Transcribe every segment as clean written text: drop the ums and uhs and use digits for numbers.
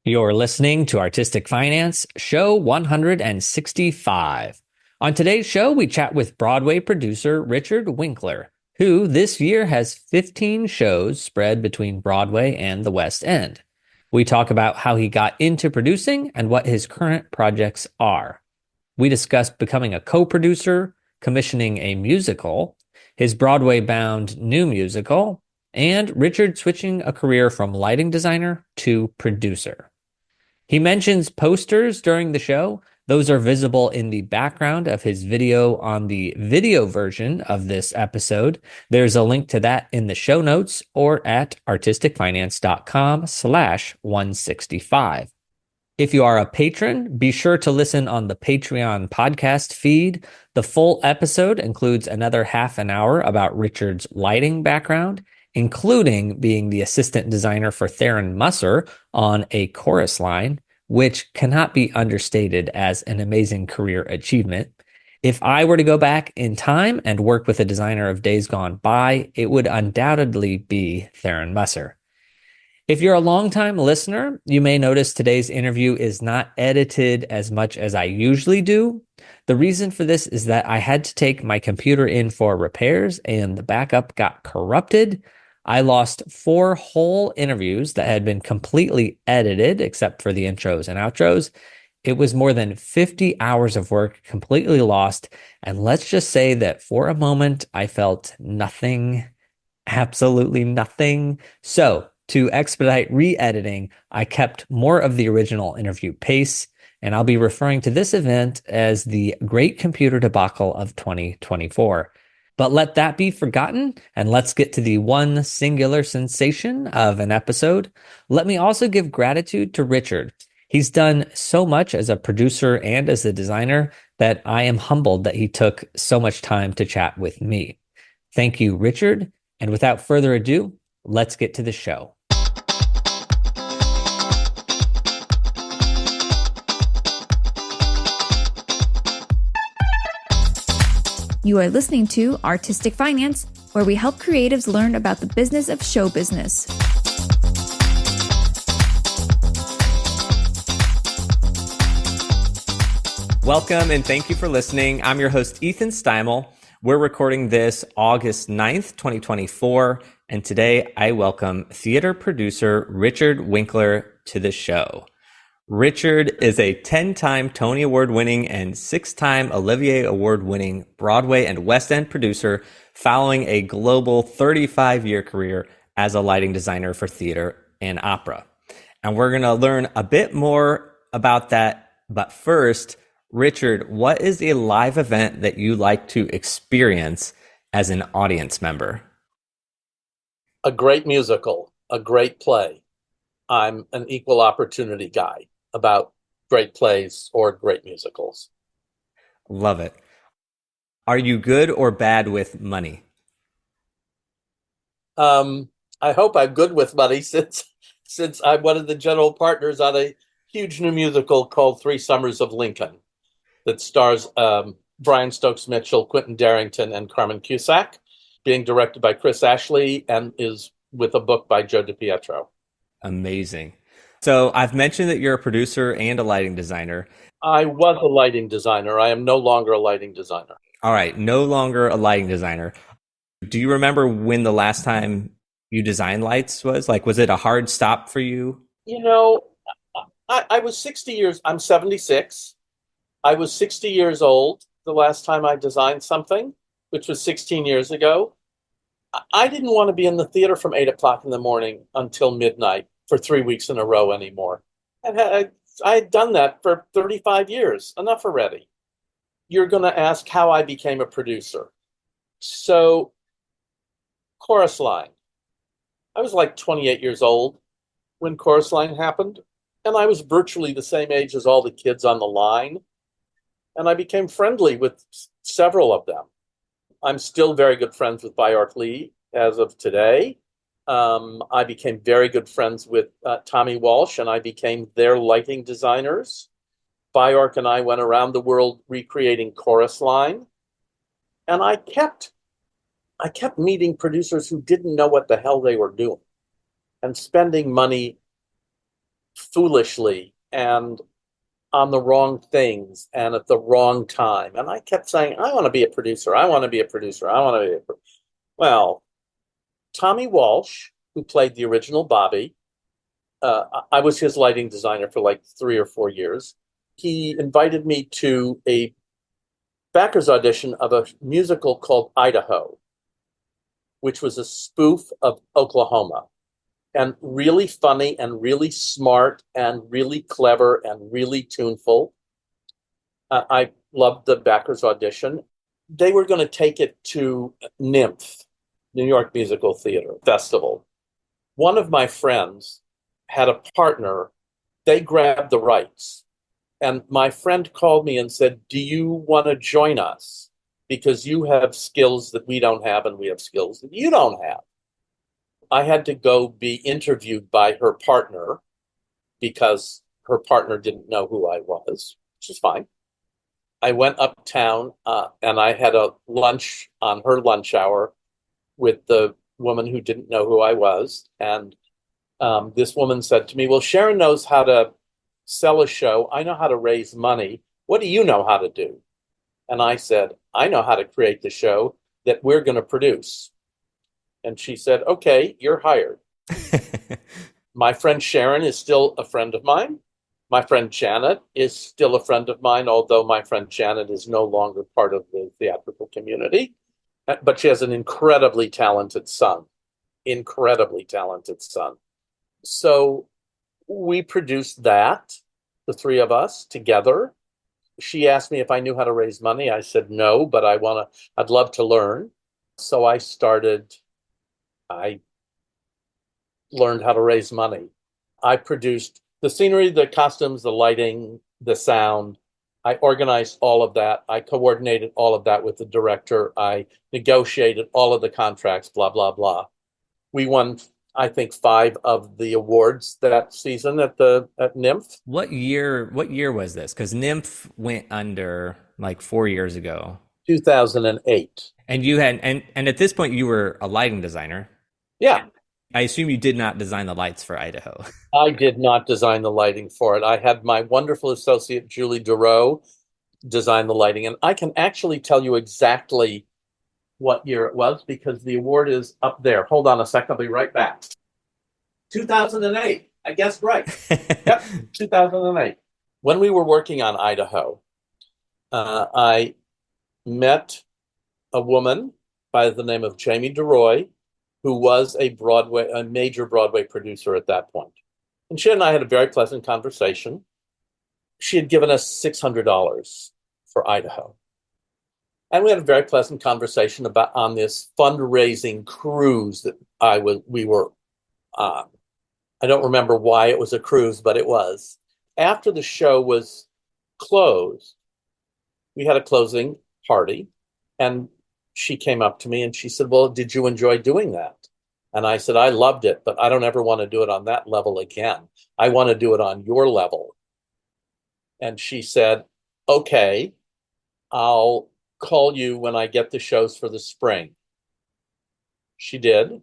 You're listening to Artistic Finance, show 165. On today's show, we chat with Broadway producer Richard Winkler, who this year has 15 shows spread between Broadway and the West End. We talk about how he got into producing and what his current projects are. We discuss becoming a co-producer, commissioning a musical, his Broadway-bound new musical, and Richard switching a career from lighting designer to producer. He mentions posters during the show. Those are visible in the background of his video on the video version of this episode. There's a link to that in the show notes or at artisticfinance.com/165. If you are a patron, be sure to listen on the Patreon podcast feed. The full episode includes another half an hour about Richard's lighting background, including being the assistant designer for Tharon Musser on a chorus line, which cannot be understated as an amazing career achievement. If I were to go back in time and work with a designer of days gone by, it would undoubtedly be Tharon Musser. If you're a longtime listener, you may notice today's interview is not edited as much as I usually do. The reason for this is that I had to take my computer in for repairs and the backup got corrupted. I lost 4 whole interviews that had been completely edited, except for the intros and outros. It was more than 50 hours of work completely lost. And let's just say that for a moment, I felt nothing, absolutely nothing. So to expedite re-editing, I kept more of the original interview pace, and I'll be referring to this event as the Great Computer Debacle of 2024. But let that be forgotten, and let's get to the one singular sensation of an episode. Let me also give gratitude to Richard. He's done so much as a producer and as a designer that I am humbled that he took so much time to chat with me. Thank you, Richard. And without further ado, let's get to the show. You are listening to Artistic Finance, where we help creatives learn about the business of show business. Welcome and thank you for listening. I'm your host, Ethan Steimel. We're recording this August 9th, 2024, and today I welcome theater producer Richard Winkler to the show. Richard is a 10-time Tony Award-winning and 6-time Olivier Award-winning Broadway and West End producer following a global 35-year career as a lighting designer for theater and opera. And we're going to learn a bit more about that. But first, Richard, what is a live event that you like to experience as an audience member? A great musical, a great play. I'm an equal opportunity guy about great plays or great musicals. Love it. Are you good or bad with money? I hope I'm good with money since I'm one of the general partners on a huge new musical called 3 Summers of Lincoln that stars Brian Stokes Mitchell, Quentin Darrington, and Carmen Cusack, being directed by Chris Ashley and is with a book by Joe DiPietro. Amazing. So I've mentioned that you're a producer and a lighting designer. I was a lighting designer. I am no longer a lighting designer. All right, no longer a lighting designer. Do you remember when the last time you designed lights was? Like, was it a hard stop for you? You know, I was 60 years, I'm 76. I was 60 years old the last time I designed something, which was 16 years ago. I didn't want to be in the theater from 8 o'clock in the morning until midnight for 3 weeks in a row anymore. And I had done that for 35 years. Enough already. You're going to ask how I became a producer. So, Chorus Line. I was like 28 years old when Chorus Line happened. And I was virtually the same age as all the kids on the line. And I became friendly with several of them. I'm still very good friends with Bjork Lee as of today. I became very good friends with Tommy Walsh, and I became their lighting designers. Bjork and I went around the world recreating Chorus Line. And I kept meeting producers who didn't know what the hell they were doing and spending money foolishly and on the wrong things and at the wrong time. And I kept saying, I want to be a producer. I want to be a producer. I want to be a producer. Well, Tommy Walsh, who played the original Bobby, I was his lighting designer for like 3 or 4 years. He invited me to a backers audition of a musical called Idaho, which was a spoof of Oklahoma, and really funny and really smart and really clever and really tuneful. I loved the backers audition. They were going to take it to NYMF, New York Musical Theater Festival. One of my friends had a partner. They grabbed the rights. And my friend called me and said, do you want to join us? Because you have skills that we don't have and we have skills that you don't have. I had to go be interviewed by her partner because her partner didn't know who I was, which is fine. I went uptown and I had a lunch on her lunch hour with the woman who didn't know who I was. And this woman said to me, well, Sharon knows how to sell a show. I know how to raise money. What do you know how to do? And I said, I know how to create the show that we're going to produce. And she said, okay, you're hired. My friend Sharon is still a friend of mine. My friend Janet is still a friend of mine, although my friend Janet is no longer part of the theatrical community. But she has an incredibly talented son. So we produced that, the three of us together. She asked me if I knew how to raise money. I said no, but I'd love to learn. So I learned how to raise money. I produced the scenery, the costumes, the lighting, the sound. I organized all of that. I coordinated all of that with the director. I negotiated all of the contracts, blah, blah, blah. We won, I think, 5 of the awards that season at NYMF. What year was this? Because NYMF went under like 4 years ago. 2008. And you had and at this point you were a lighting designer. Yeah. I assume you did not design the lights for Idaho. I did not design the lighting for it. I had my wonderful associate, Julie Dureau, design the lighting. And I can actually tell you exactly what year it was because the award is up there. Hold on a second. I'll be right back. 2008. I guessed right. Yep, 2008. When we were working on Idaho, I met a woman by the name of Jamie DeRoy, who was a major Broadway producer at that point. And she and I had a very pleasant conversation. She had given us $600 for Idaho. And we had a very pleasant conversation on this fundraising cruise that we were on. I don't remember why it was a cruise, but it was. After the show was closed, we had a closing party, and she came up to me and she said, well, did you enjoy doing that? And I said, I loved it, but I don't ever want to do it on that level again. I want to do it on your level. And she said, okay, I'll call you when I get the shows for the spring. She did.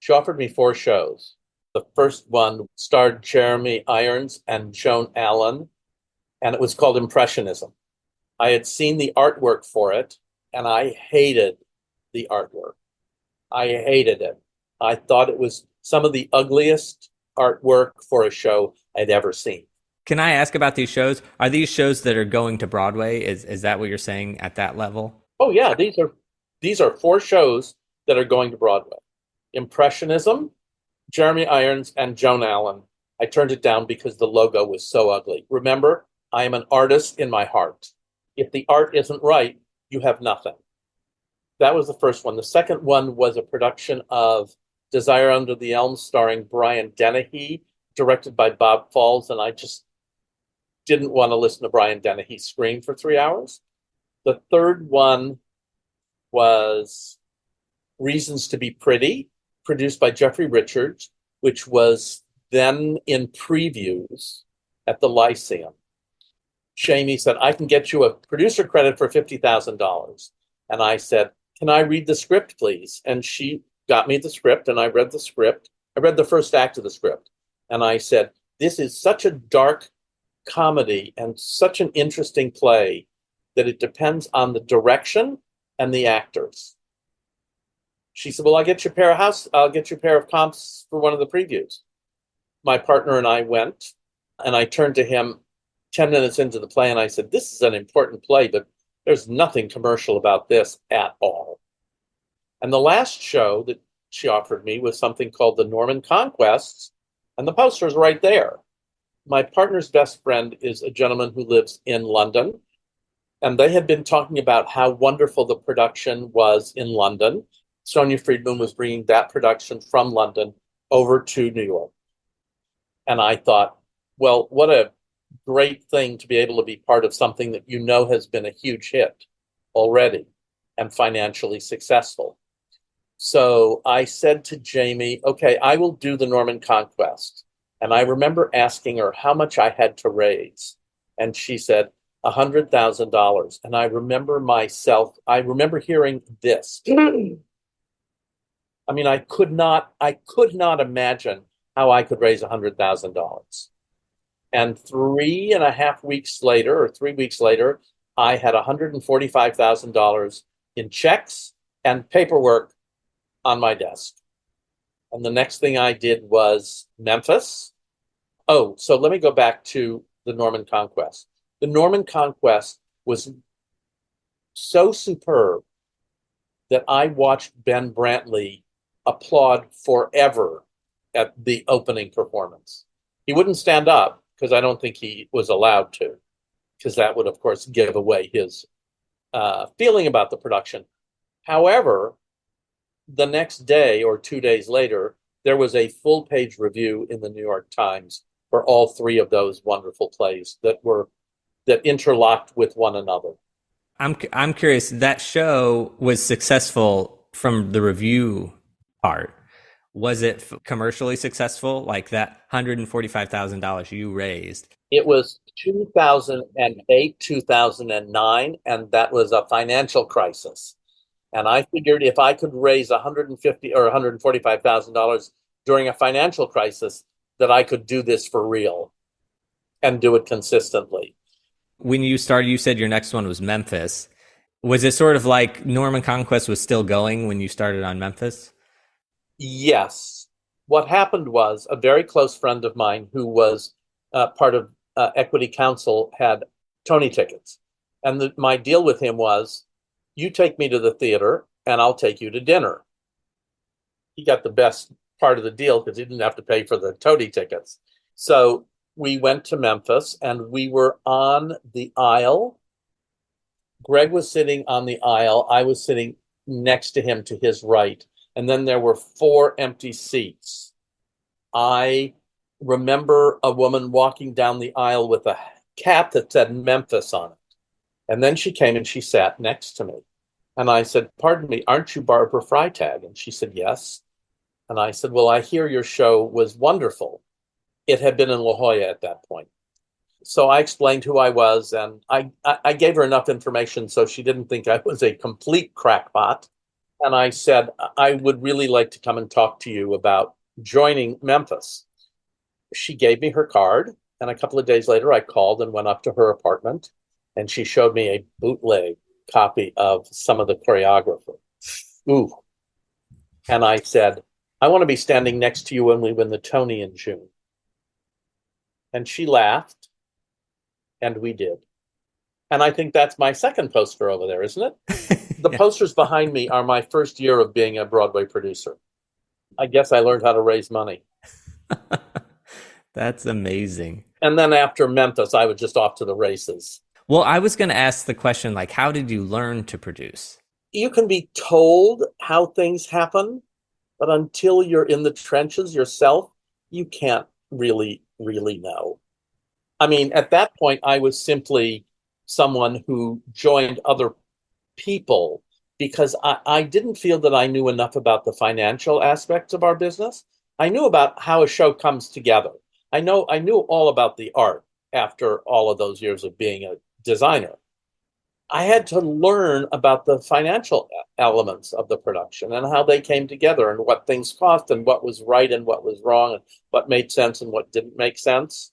She offered me 4 shows. The first one starred Jeremy Irons and Joan Allen, and it was called Impressionism. I had seen the artwork for it, and I hated the artwork. I hated it. I thought it was some of the ugliest artwork for a show I'd ever seen. Can I ask about these shows? Are these shows that are going to Broadway? Is that what you're saying at that level? Oh yeah, these are 4 shows that are going to Broadway. Impressionism, Jeremy Irons, and Joan Allen. I turned it down because the logo was so ugly. Remember, I am an artist in my heart. If the art isn't right, you have nothing. That was the first one. The second one was a production of Desire Under the Elm starring Brian Dennehy, directed by Bob Falls, and I just didn't want to listen to Brian Dennehy scream for 3 hours. The third one was Reasons to Be Pretty, produced by Jeffrey Richards, which was then in previews at the Lyceum. Shamie said, I can get you a producer credit for $50,000. And I said, can I read the script, please? And she got me the script, and I read the script. I read the first act of the script. And I said, this is such a dark comedy and such an interesting play that it depends on the direction and the actors. She said, well, I'll get you a pair of comps for one of the previews. My partner and I went, and I turned to him 10 minutes into the play, and I said, this is an important play, but there's nothing commercial about this at all. And the last show that she offered me was something called The Norman Conquests, and the poster's right there. My partner's best friend is a gentleman who lives in London, and they had been talking about how wonderful the production was in London. Sonia Friedman was bringing that production from London over to New York. And I thought, well, what a great thing to be able to be part of something that you know has been a huge hit already and financially successful. So I said to Jamie, okay, I will do the Norman Conquest. And I remember asking her how much I had to raise. And she said, $100,000. And I remember hearing this. I mean, I could not imagine how I could raise $100,000. And 3 weeks later, I had $145,000 in checks and paperwork on my desk. And the next thing I did was Memphis. Oh, so let me go back to the Norman Conquest. The Norman Conquest was so superb that I watched Ben Brantley applaud forever at the opening performance. He wouldn't stand up because I don't think he was allowed to, because that would, of course, give away his feeling about the production. However, the next day or 2 days later, there was a full-page review in the New York Times for all three of those wonderful plays that interlocked with one another. I'm curious, that show was successful from the review part. Was it commercially successful, like that $145,000 you raised? It was 2008, 2009, and that was a financial crisis. And I figured if I could raise $150,000 or $145,000 during a financial crisis, that I could do this for real and do it consistently. When you started, you said your next one was Memphis. Was it sort of like Norman Conquest was still going when you started on Memphis? Yes. What happened was a very close friend of mine who was part of Equity Council had Toni tickets. And my deal with him was, you take me to the theater and I'll take you to dinner. He got the best part of the deal because he didn't have to pay for the Toni tickets. So we went to Memphis and we were on the aisle. Greg was sitting on the aisle. I was sitting next to him to his right. And then there were 4 empty seats. I remember a woman walking down the aisle with a cap that said Memphis on it. And then she came and she sat next to me. And I said, pardon me, aren't you Barbara Freitag? And she said, yes. And I said, well, I hear your show was wonderful. It had been in La Jolla at that point. So I explained who I was, and I gave her enough information so she didn't think I was a complete crackpot. And I said, I would really like to come and talk to you about joining Memphis. She gave me her card, and a couple of days later, I called and went up to her apartment, and she showed me a bootleg copy of some of the choreography. Ooh. And I said, I want to be standing next to you when we win the Toni in June. And she laughed, and we did. And I think that's my second poster over there, isn't it? The posters behind me are my first year of being a Broadway producer. I guess I learned how to raise money. That's amazing. And then after Memphis, I was just off to the races. Well, I was going to ask the question, like, how did you learn to produce? You can be told how things happen, but until you're in the trenches yourself, you can't really know. I mean, at that point, I was simply someone who joined other people because I didn't feel that I knew enough about the financial aspects of our business. I knew about how a show comes together. I knew all about the art after all of those years of being a designer. I had to learn about the financial elements of the production and how they came together and what things cost and what was right and what was wrong and what made sense and what didn't make sense.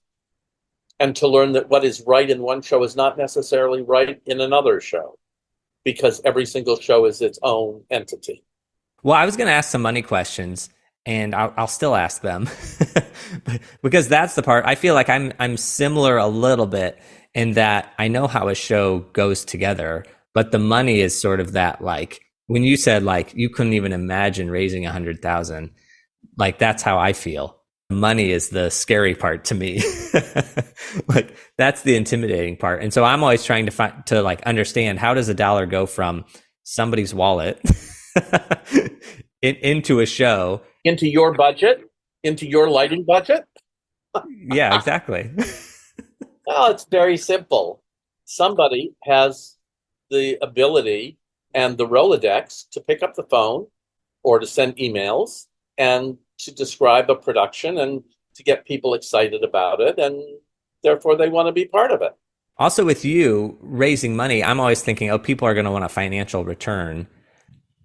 And to learn that what is right in one show is not necessarily right in another show because every single show is its own entity. Well, I was going to ask some money questions, and I'll still ask them because that's the part I feel like I'm similar a little bit in that I know how a show goes together, but the money is sort of that, like when you said like you couldn't even imagine raising 100,000, like that's how I feel. Money is the scary part to me. Like that's the intimidating part. And so I'm always trying to like understand, how does a dollar go from somebody's wallet into a show, into your budget, into your lighting budget. Yeah, exactly. Well, it's very simple. Somebody has the ability and the Rolodex to pick up the phone or to send emails and to describe a production and to get people excited about it. And therefore, they want to be part of it. Also, with you raising money, I'm always thinking, oh, people are going to want a financial return.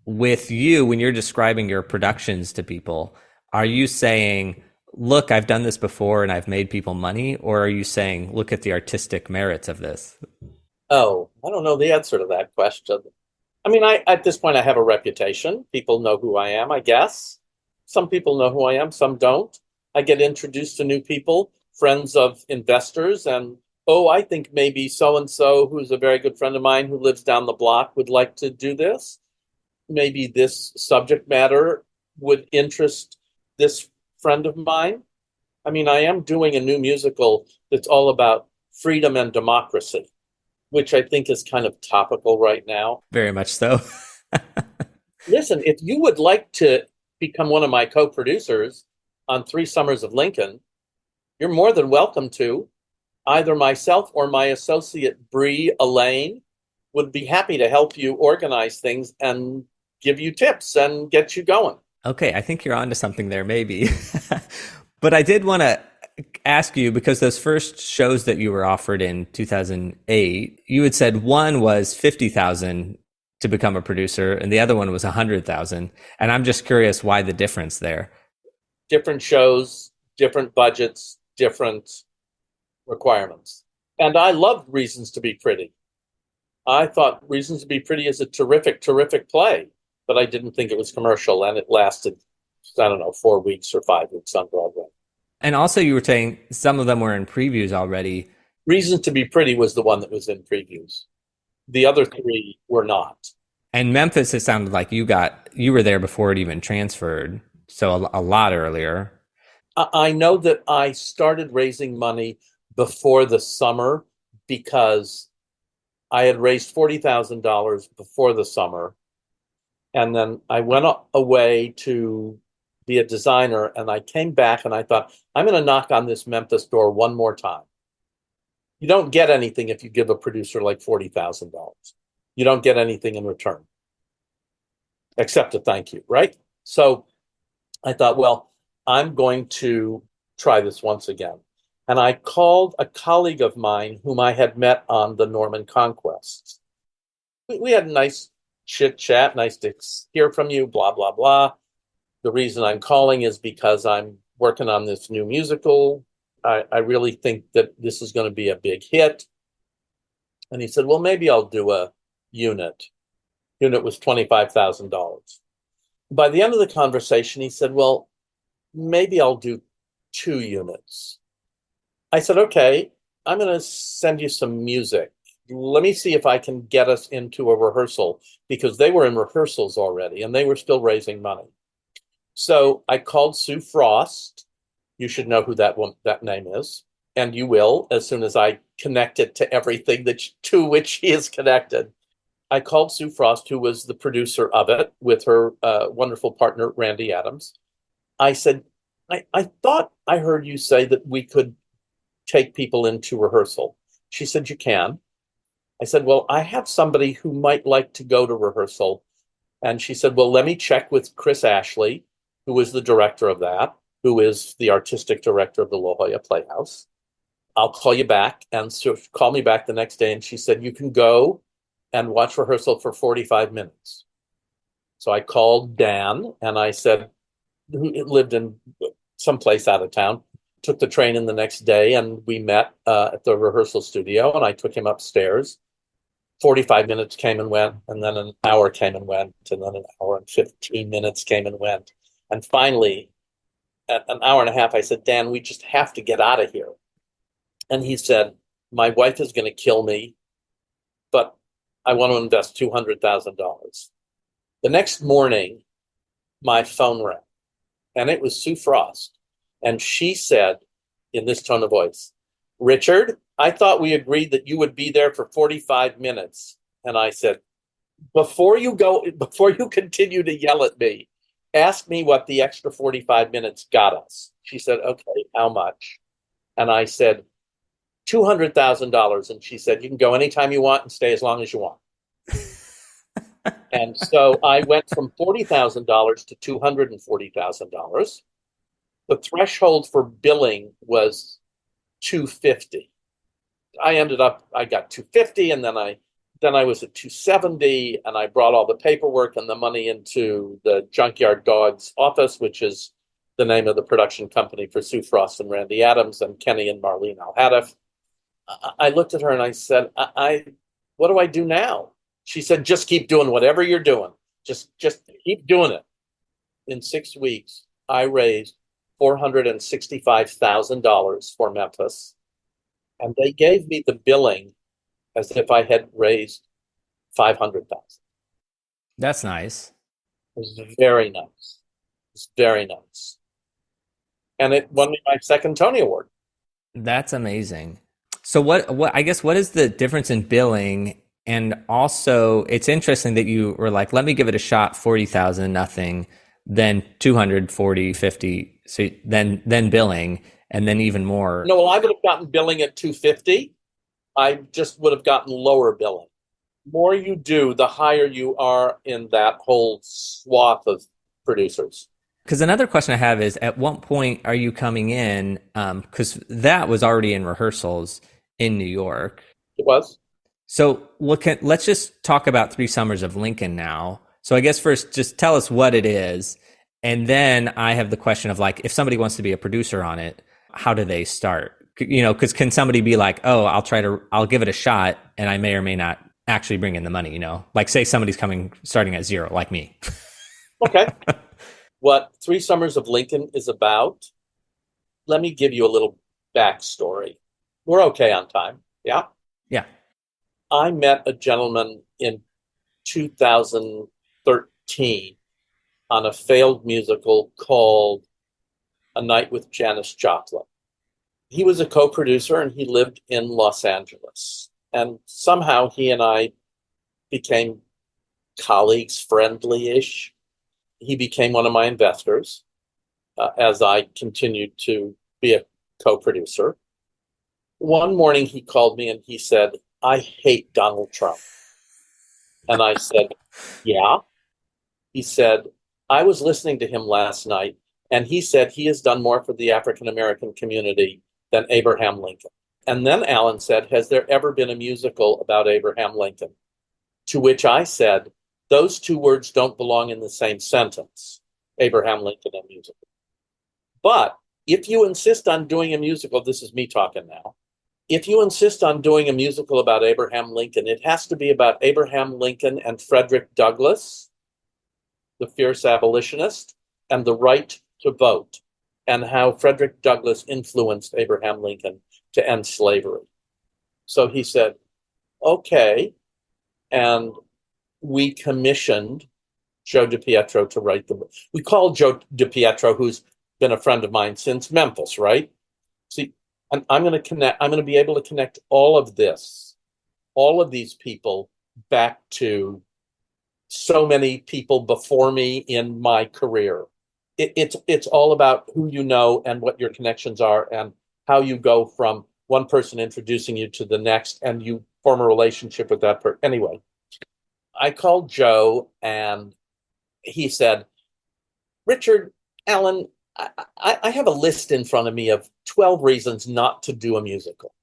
With you, when you're describing your productions to people, are you saying, look, I've done this before and I've made people money? Or are you saying, look at the artistic merits of this? Oh, I don't know the answer to that question. I mean, at this point, I have a reputation. People know who I am, I guess. Some people know who I am, some don't. I get introduced to new people, friends of investors, and oh, I think maybe so-and-so, who's a very good friend of mine who lives down the block, would like to do this. Maybe this subject matter would interest this friend of mine. I mean, I am doing a new musical that's all about freedom and democracy, which I think is kind of topical right now. Very much so. Listen, if you would like to become one of my co-producers on 3 Summers of Lincoln, you're more than welcome to. Either myself or my associate, Bree Elaine, would be happy to help you organize things and give you tips and get you going. Okay, I think you're onto something there, maybe. But I did want to ask you, because those first shows that you were offered in 2008, you had said one was 50,000 to become a producer and the other one was 100,000. And I'm just curious why the difference there. Different shows, different budgets, different requirements. And I loved Reasons to Be Pretty. I thought Reasons to Be Pretty is a terrific, terrific play, but I didn't think it was commercial, and it lasted, I don't know, 4 weeks or 5 weeks on Broadway. And also you were saying some of them were in previews already. Reasons to Be Pretty was the one that was in previews. The other 3 were not. And Memphis, it sounded like you were there before it even transferred, so a lot earlier. I know that I started raising money before the summer because I had raised $40,000 before the summer. And then I went away to be a designer, and I came back and I thought, I'm going to knock on this Memphis door one more time. You don't get anything if you give a producer like $40,000. You don't get anything in return, except a thank you, right? So I thought, well, I'm going to try this once again. And I called a colleague of mine whom I had met on the Norman Conquest. We had a nice chit chat, nice to hear from you, blah, blah, blah. The reason I'm calling is because I'm working on this new musical. I really think that this is going to be a big hit. And he said, well, maybe I'll do a unit. Unit was $25,000. By the end of the conversation, he said, well, maybe I'll do 2 units. I said, okay, I'm going to send you some music. Let me see if I can get us into a rehearsal, because they were in rehearsals already and they were still raising money. So I called Sue Frost. You should know who that name is. And you will, as soon as I connect it to everything to which she is connected. I called Sue Frost, who was the producer of it, with her wonderful partner, Randy Adams. I said, I thought I heard you say that we could take people into rehearsal. She said, you can. I said, well, I have somebody who might like to go to rehearsal. And she said, well, let me check with Chris Ashley, who is the director of that, who is the artistic director of the La Jolla Playhouse. I'll call you back. And so she called me back the next day and she said, you can go. and watch rehearsal for 45 minutes. So I called Dan and I said, who lived in someplace out of town, took the train in the next day, and we met at the rehearsal studio, and I took him upstairs. 45 minutes came and went, and then an hour came and went, and then an hour and 15 minutes came and went. And finally, at an hour and a half, I said, Dan, we just have to get out of here. And he said, my wife is going to kill me, but I want to invest $200,000. The next morning, my phone rang, and it was Sue Frost. And she said, in this tone of voice, Richard, I thought we agreed that you would be there for 45 minutes. And I said, before you continue to yell at me, ask me what the extra 45 minutes got us. She said, okay, how much? And I said, $200,000. And she said, you can go anytime you want and stay as long as you want. And so I went from $40,000 to $240,000. The threshold for billing was $250. I got $250, and then I was at $270, and I brought all the paperwork and the money into the Junkyard Dog's office, which is the name of the production company for Sue Frost and Randy Adams and Kenny and Marlene Alhadeff. I looked at her and I said, what do I do now? She said, just keep doing whatever you're doing. Just keep doing it. In 6 weeks, I raised $465,000 for Memphis. And they gave me the billing as if I had raised $500,000. That's nice. It was very nice. It was very nice. And it won me my second Tony Award. That's amazing. So what is the difference in billing? And also, it's interesting that you were like, let me give it a shot, 40,000, nothing, then 240, 50, so then billing, and then even more. No, well, I would have gotten billing at 250. I just would have gotten lower billing. The more you do, the higher you are in that whole swath of producers. Because another question I have is, at what point are you coming in? Because that was already in rehearsals in New York. It was. So let's just talk about 3 Summers of Lincoln now. So I guess first, just tell us what it is. And then I have the question of, like, if somebody wants to be a producer on it, how do they start? You know, because can somebody be like, oh, I'll give it a shot, and I may or may not actually bring in the money, you know? Like, say somebody's starting at zero, like me. Okay. What 3 Summers of Lincoln is about, let me give you a little backstory. We're okay on time, yeah? Yeah. I met a gentleman in 2013 on a failed musical called A Night with Janis Joplin. He was a co-producer, and he lived in Los Angeles. And somehow he and I became colleagues, friendly-ish. He became one of my investors as I continued to be a co-producer. One morning he called me and he said, I hate Donald Trump. And I said, yeah. He said, I was listening to him last night, and he said he has done more for the African-American community than Abraham Lincoln. And then Alan said, has there ever been a musical about Abraham Lincoln? To which I said, those 2 words don't belong in the same sentence, Abraham Lincoln and musical. But if you insist on doing a musical, this is me talking now, if you insist on doing a musical about Abraham Lincoln, it has to be about Abraham Lincoln and Frederick Douglass, the fierce abolitionist, and the right to vote, and how Frederick Douglass influenced Abraham Lincoln to end slavery. So he said, okay. And we commissioned Joe DiPietro to write the book. We called Joe DiPietro, who's been a friend of mine since Memphis, right? See, and I'm going to be able to connect all of these people back to so many people before me in my career. It's all about who you know and what your connections are and how you go from one person introducing you to the next and you form a relationship with that person. Anyway, I called Joe and he said, Richard, Alan, I have a list in front of me of 12 reasons not to do a musical.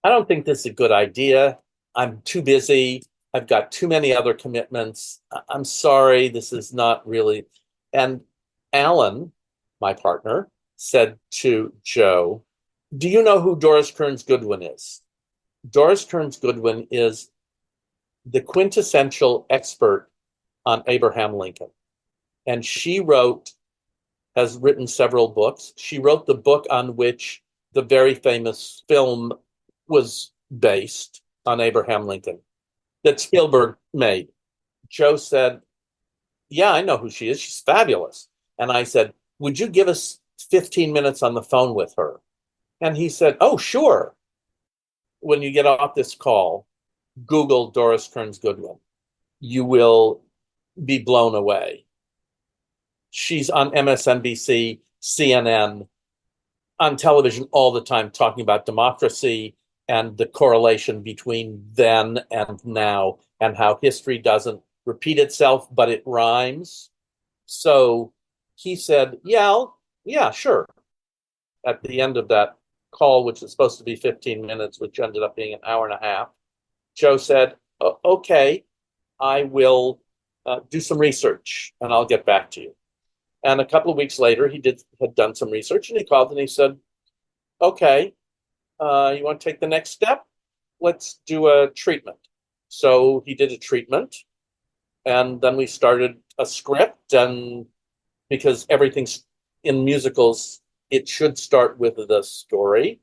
I don't think this is a good idea. I'm too busy. I've got too many other commitments. I'm sorry, this is not really. And Alan, my partner, said to Joe, do you know who Doris Kearns Goodwin is? Doris Kearns Goodwin is the quintessential expert on Abraham Lincoln. And she has written several books. She wrote the book on which the very famous film was based on Abraham Lincoln that Spielberg made. Joe said, yeah, I know who she is. She's fabulous. And I said, would you give us 15 minutes on the phone with her? And he said, oh, sure. When you get off this call, Google Doris Kearns Goodwin. You will be blown away. She's on MSNBC, CNN, on television all the time, talking about democracy and the correlation between then and now, and how history doesn't repeat itself, but it rhymes. So he said, yeah, sure. At the end of that call, which was supposed to be 15 minutes, which ended up being an hour and a half, Joe said, okay, I will do some research and I'll get back to you. And a couple of weeks later, he had done some research, and he called and he said, okay, you want to take the next step? Let's do a treatment. So he did a treatment, and then we started a script. And because everything's in musicals, it should start with the story,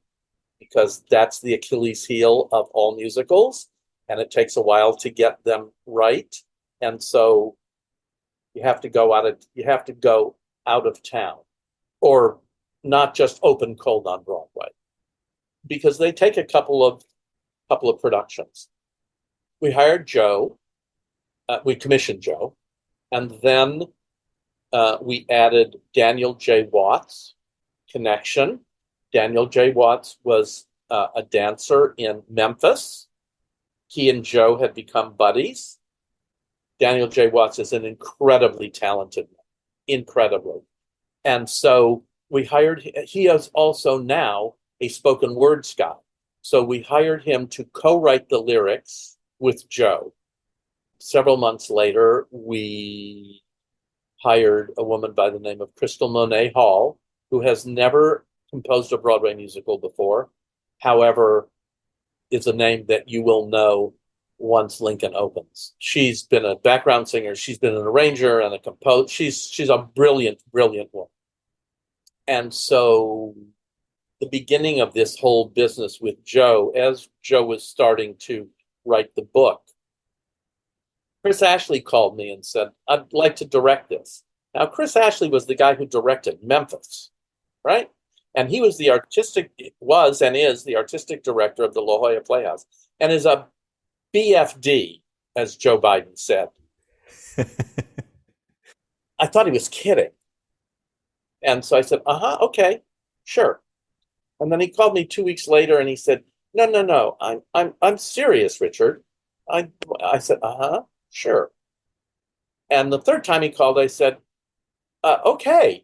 because that's the Achilles heel of all musicals, and it takes a while to get them right. And so you have to go out of town, or not just open cold on Broadway, because they take a couple of productions. We hired Joe, we commissioned Joe, and then we added Daniel J. Watts, connection. Daniel J. Watts was a dancer in Memphis. He and Joe had become buddies. Daniel J. Watts is an incredibly talented man, incredibly. And so we hired, he is also now a spoken words guy. So we hired him to co-write the lyrics with Joe. Several months later, we hired a woman by the name of Crystal Monet Hall, who has never composed a Broadway musical before. However, is a name that you will know once Lincoln opens. She's been a background singer. She's been an arranger and a composer. She's a brilliant, brilliant woman. And so the beginning of this whole business with Joe, as Joe was starting to write the book, Chris Ashley called me and said, I'd like to direct this. Now, Chris Ashley was the guy who directed Memphis, right? And he was and is the artistic director of the La Jolla Playhouse, and is a BFD, as Joe Biden said. I thought he was kidding. And so I said, okay, sure. And then he called me 2 weeks later and he said, no, I'm serious, Richard. I said, sure. And the third time he called, I said, okay.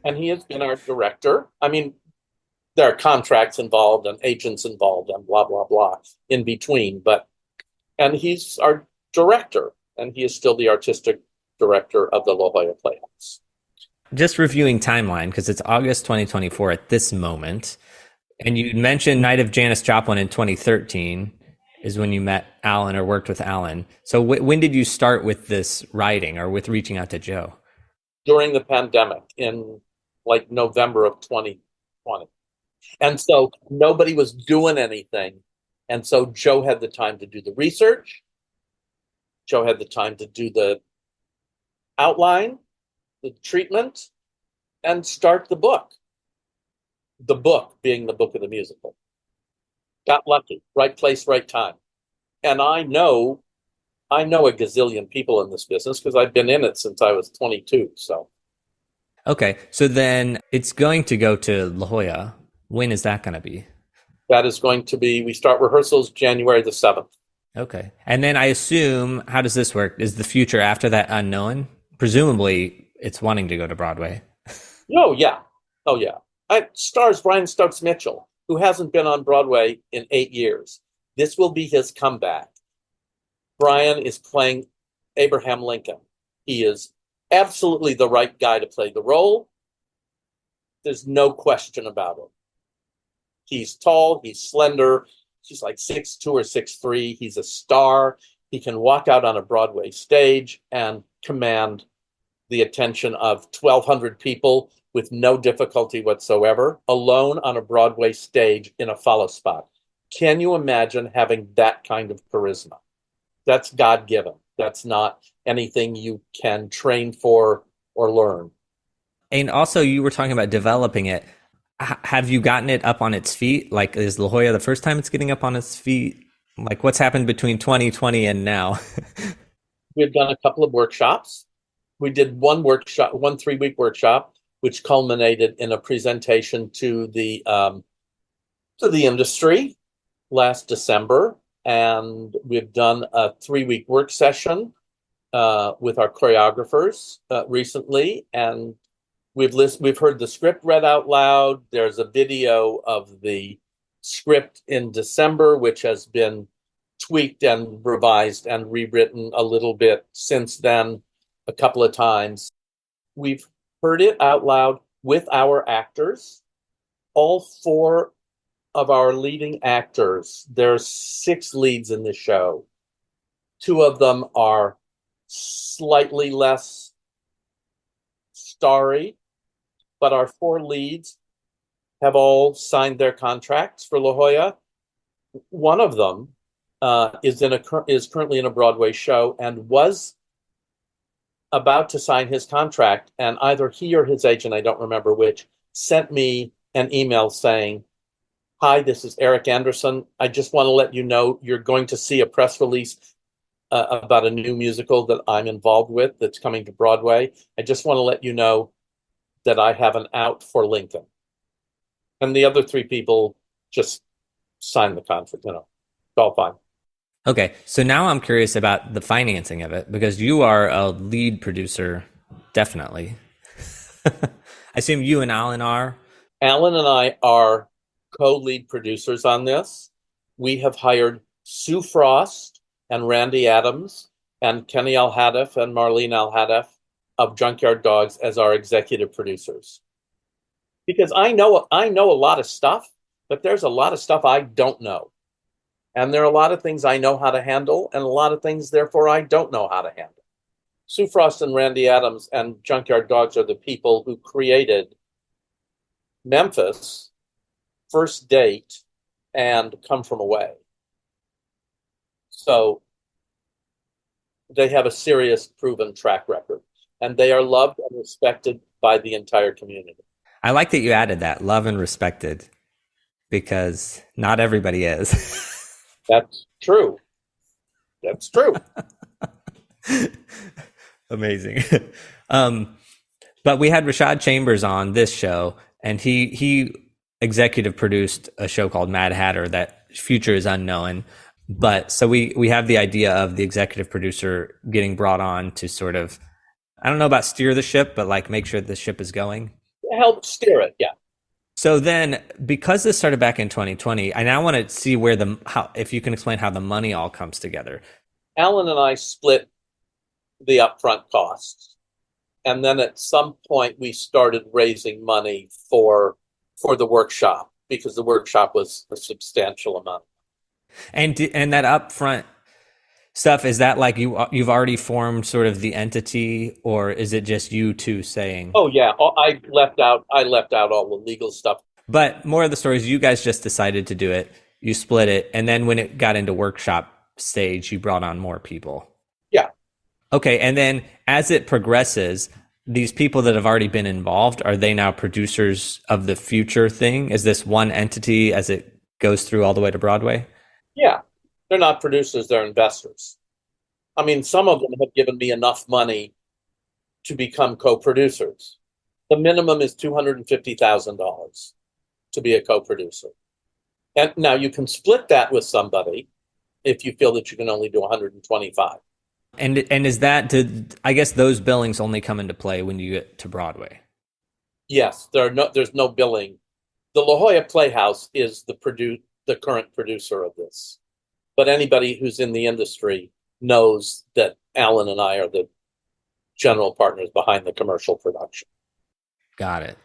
And he has been our director. I mean, there are contracts involved and agents involved and blah, blah, blah in between. And he's our director, and he is still the artistic director of the La Jolla Playhouse. Just reviewing timeline, because it's August 2024 at this moment. And you mentioned Night of Janis Joplin in 2013 is when you met Alan or worked with Alan. So when did you start with this writing or with reaching out to Joe? During the pandemic in like November of 2020. And so nobody was doing anything. And so Joe had the time to do the research. Joe had the time to do the outline, the treatment, and start the book. The book being the book of the musical. Got lucky. Right place, right time. And I know a gazillion people in this business because I've been in it since I was 22. So. Okay. So then it's going to go to La Jolla. When is that going to be? That is going to be, we start rehearsals January the 7th. Okay. And then I assume, how does this work? Is the future after that unknown? Presumably it's wanting to go to Broadway. Oh, yeah. It stars Brian Stokes Mitchell, who hasn't been on Broadway in 8 years. This will be his comeback. Brian is playing Abraham Lincoln. He is absolutely the right guy to play the role. There's no question about it. He's tall, he's slender, he's like 6'2" or 6'3". He's a star. He can walk out on a Broadway stage and command the attention of 1,200 people with no difficulty whatsoever, alone on a Broadway stage in a follow spot. Can you imagine having that kind of charisma? That's God-given. That's not anything you can train for or learn. And also, you were talking about developing it. Have you gotten it up on its feet? Like, is La Jolla the first time it's getting up on its feet? Like, what's happened between 2020 and now? We've done a couple of workshops. We did one 3-week workshop, which culminated in a presentation to the industry last December. And we've done a 3-week work session with our choreographers recently, and we've heard the script read out loud. There's a video of the script in December, which has been tweaked and revised and rewritten a little bit since then, a couple of times. We've heard it out loud with our actors. All 4 of our leading actors, there's 6 leads in the show. 2 of them are slightly less starry, but our 4 leads have all signed their contracts for La Jolla. One of them is currently in a Broadway show and was about to sign his contract, and either he or his agent, I don't remember which, sent me an email saying, "Hi, this is Eric Anderson. I just want to let you know you're going to see a press release about a new musical that I'm involved with that's coming to Broadway. I just want to let you know that I have an out for Lincoln." And the other 3 people just signed the contract. It's all fine. Okay, so now I'm curious about the financing of it, because you are a lead producer, definitely. I assume you and Alan are. Alan and I are co-lead producers on this. We have hired Sue Frost and Randy Adams and Kenny Al-Hadif and Marlene Al-Hadif of Junkyard Dogs as our executive producers. Because I know a lot of stuff, but there's a lot of stuff I don't know. And there are a lot of things I know how to handle, and a lot of things, therefore, I don't know how to handle. Sue Frost and Randy Adams and Junkyard Dogs are the people who created Memphis, First Date, and Come From Away. So they have a serious, proven track record, and they are loved and respected by the entire community. I like that you added that, love and respected, because not everybody is. That's true. That's true. Amazing. But we had Rashad Chambers on this show, and he executive produced a show called Mad Hatter that future is unknown. But so we have the idea of the executive producer getting brought on to sort of, I don't know about steer the ship, but like make sure the ship is going. Help steer it, yeah. So then, because this started back in 2020, I now want to see if you can explain how the money all comes together. Alan and I split the upfront costs. And then at some point we started raising money for the workshop, because the workshop was a substantial amount. And that upfront stuff, is that like you've already formed sort of the entity, or is it just you two saying? Oh yeah, I left out all the legal stuff. But more of the story is you guys just decided to do it, you split it, and then when it got into workshop stage, you brought on more people. Yeah. Okay, and then as it progresses, these people that have already been involved, are they now producers of the future thing? Is this one entity as it goes through all the way to Broadway? Yeah. They're not producers, they're investors. I mean, some of them have given me enough money to become co-producers. The minimum is $250,000 to be a co-producer. And now you can split that with somebody if you feel that you can only do 125. And is that, I guess those billings only come into play when you get to Broadway? Yes, there's no billing. The La Jolla Playhouse is the current producer of this. But anybody who's in the industry knows that Alan and I are the general partners behind the commercial production. Got it.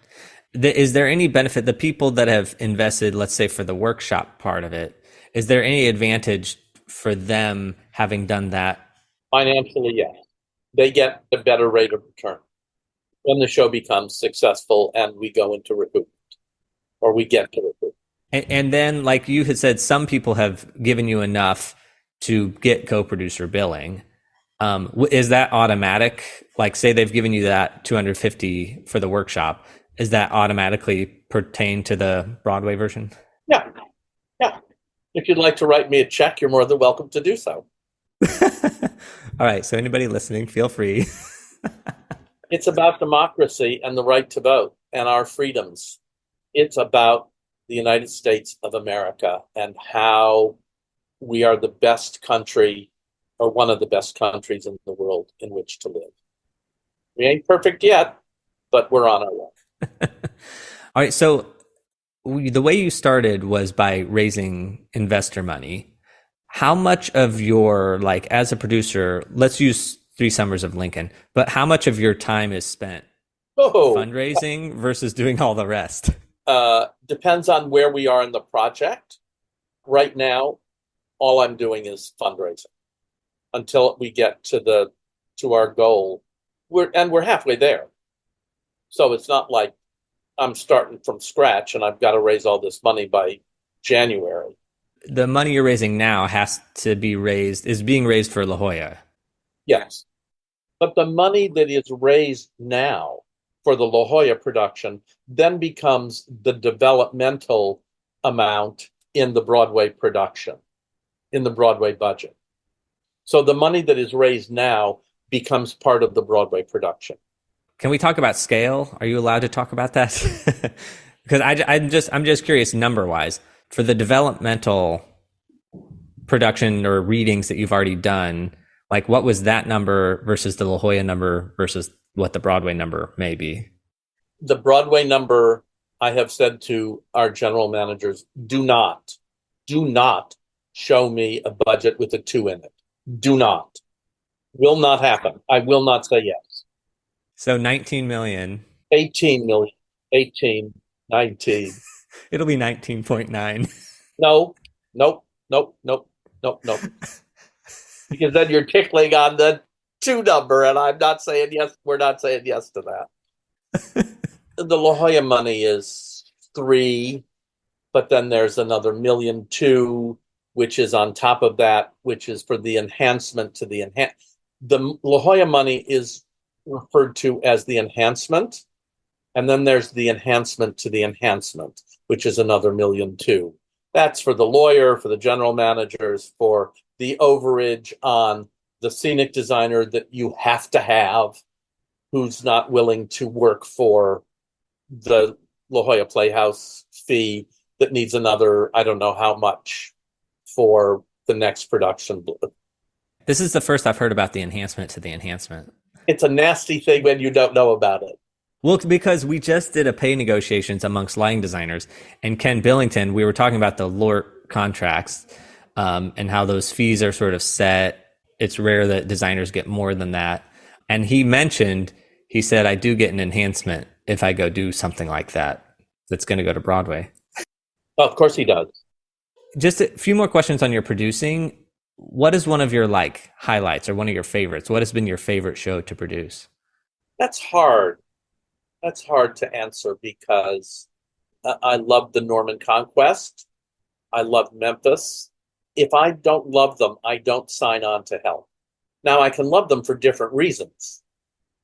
Is there any benefit, the people that have invested, let's say for the workshop part of it, is there any advantage for them having done that? Financially, yes. They get a better rate of return when the show becomes successful and we go into recoupment, or we get to recoupment. And then, like you had said, some people have given you enough to get co-producer billing. Is that automatic? Like, say they've given you that $250 for the workshop. Is that automatically pertain to the Broadway version? Yeah. Yeah. If you'd like to write me a check, you're more than welcome to do so. All right. So anybody listening, feel free. It's about democracy and the right to vote and our freedoms. It's about the United States of America and how we are the best country, or one of the best countries in the world in which to live. We ain't perfect yet, but we're on our way. All right. So the way you started was by raising investor money. How much of your, like, as a producer, let's use Three Summers of Lincoln, but how much of your time is spent fundraising versus doing all the rest? Depends on where we are in the project. Right now, all I'm doing is fundraising until we get to our goal. We're halfway there. So it's not like I'm starting from scratch and I've got to raise all this money by January. The money you're raising now is being raised for La Jolla. Yes. But the money that is raised now for the La Jolla production then becomes the developmental amount in the Broadway production, in the Broadway budget. So the money that is raised now becomes part of the Broadway production. Can we talk about scale? Are you allowed to talk about that? Because I'm just curious, number wise, for the developmental production or readings that you've already done, like what was that number versus the La Jolla number versus what the Broadway number may be? The Broadway number, I have said to our general managers, do not show me a budget with a 2 in it. Do not. Will not happen. I will not say yes. So 19 million. 18 million. 18, 19. It'll be 19.9. No. Because then you're tickling on the 2 number, and I'm not saying yes. We're not saying yes to that. The La Jolla money is 3, but then there's another $1.2 million, which is on top of that, which is for the enhancement to the The La Jolla money is referred to as the enhancement, and then there's the enhancement to the enhancement, which is another $1.2 million. That's for the lawyer, for the general managers, for the overage on the scenic designer that you have to have, who's not willing to work for the La Jolla Playhouse fee that needs another, I don't know how much, for the next production. This is the first I've heard about the enhancement to the enhancement. It's a nasty thing when you don't know about it. Well, because we just did a pay negotiations amongst lighting designers, and Ken Billington, we were talking about the LORT contracts and how those fees are sort of set. It's rare that designers get more than that. And he said, I do get an enhancement if I go do something like that that's going to go to Broadway. Well, of course he does. Just a few more questions on your producing. What is one of your highlights or one of your favorites? What has been your favorite show to produce? That's hard. That's hard to answer because I love the Norman Conquest. I love Memphis. If I don't love them, I don't sign on to help. Now, I can love them for different reasons.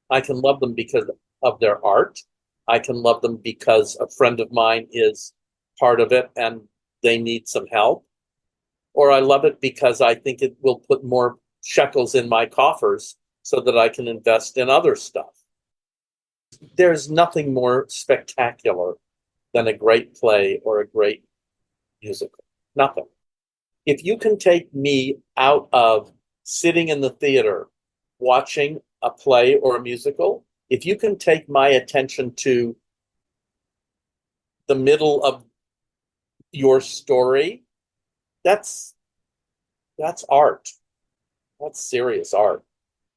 I can love them because of their art. I can love them because a friend of mine is part of it and they need some help. Or I love it because I think it will put more shekels in my coffers so that I can invest in other stuff. There's nothing more spectacular than a great play or a great musical. Nothing. If you can take me out of sitting in the theater watching a play or a musical, if you can take my attention to the middle of your story, that's art. That's serious art.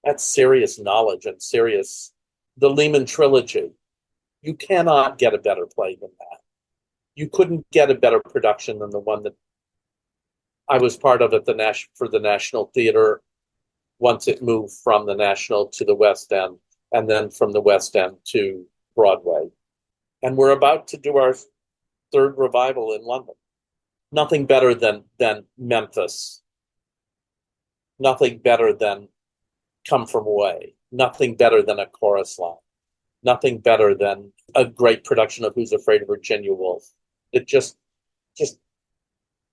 That's serious knowledge and serious. The Lehman trilogy. You cannot get a better play than that. You couldn't get a better production than the one that I was part of at for the National Theater once it moved from the National to the West End, and then from the West End to Broadway. And we're about to do our third revival in London. Nothing better than Memphis. Nothing better than Come From Away. Nothing better than A Chorus Line. Nothing better than a great production of Who's Afraid of Virginia Woolf. It just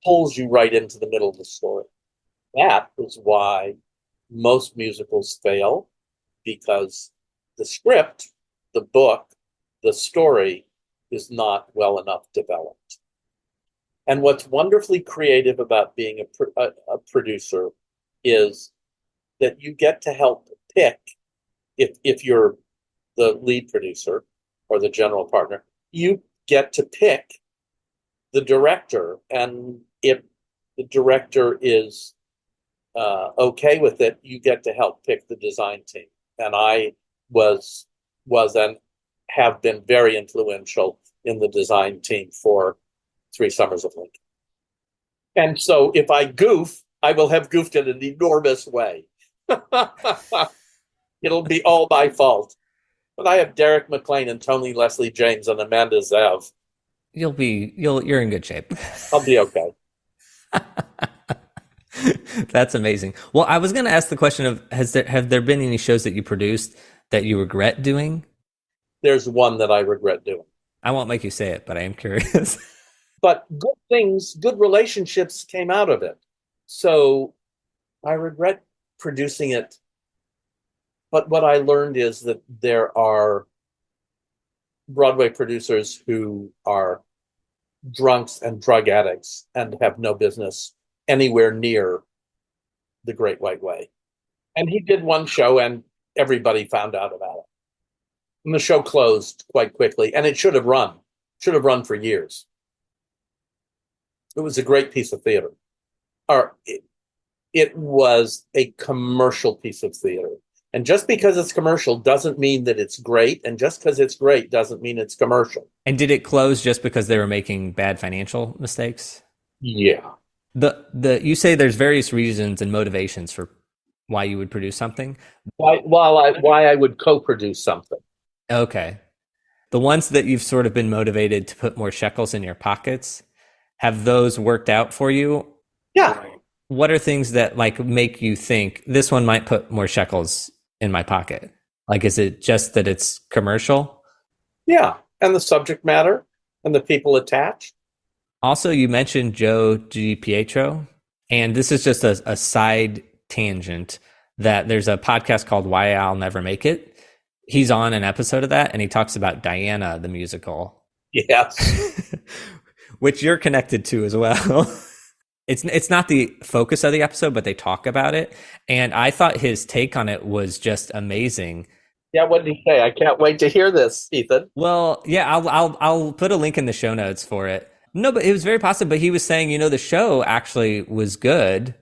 pulls you right into the middle of the story. That is why most musicals fail, because the script, the book, the story is not well enough developed. And what's wonderfully creative about being a producer is that you get to help pick, if you're the lead producer or the general partner, you get to pick the director. And if the director is okay with it, you get to help pick the design team. And I was and have been very influential in the design team for 3 Summers of Lincoln. And so if I goof, I will have goofed in an enormous way. It'll be all my fault. But I have Derek McLean and Toni Leslie James and Amanda Zieve. You're in good shape. I'll be okay. That's amazing. Well, I was going to ask the question of, have there been any shows that you produced that you regret doing? There's one that I regret doing. I won't make you say it, but I am curious. But good relationships came out of it. So I regret producing it. But what I learned is that there are Broadway producers who are drunks and drug addicts and have no business anywhere near the Great White Way. And he did one show and everybody found out about it. And the show closed quite quickly, and it should have run for years. It was a great piece of theater. It was a commercial piece of theater. And just because it's commercial doesn't mean that it's great. And just because it's great doesn't mean it's commercial. And did it close just because they were making bad financial mistakes? Yeah. You say there's various reasons and motivations for why you would produce something. Why I would co-produce something. Okay. The ones that you've sort of been motivated to put more shekels in your pockets, have those worked out for you? Yeah. What are things that like make you think this one might put more shekels in my pocket? Like, is it just that it's commercial? Yeah. And the subject matter and the people attached. Also, you mentioned Joe DiPietro, and this is just a side tangent, that there's a podcast called Why I'll Never Make It. He's on an episode of that, and he talks about Diana, the musical. Yes. Which you're connected to as well. It's not the focus of the episode, but they talk about it. And I thought his take on it was just amazing. Yeah, what did he say? I can't wait to hear this, Ethan. Well, yeah, I'll put a link in the show notes for it. No, but it was very positive. But he was saying, the show actually was good.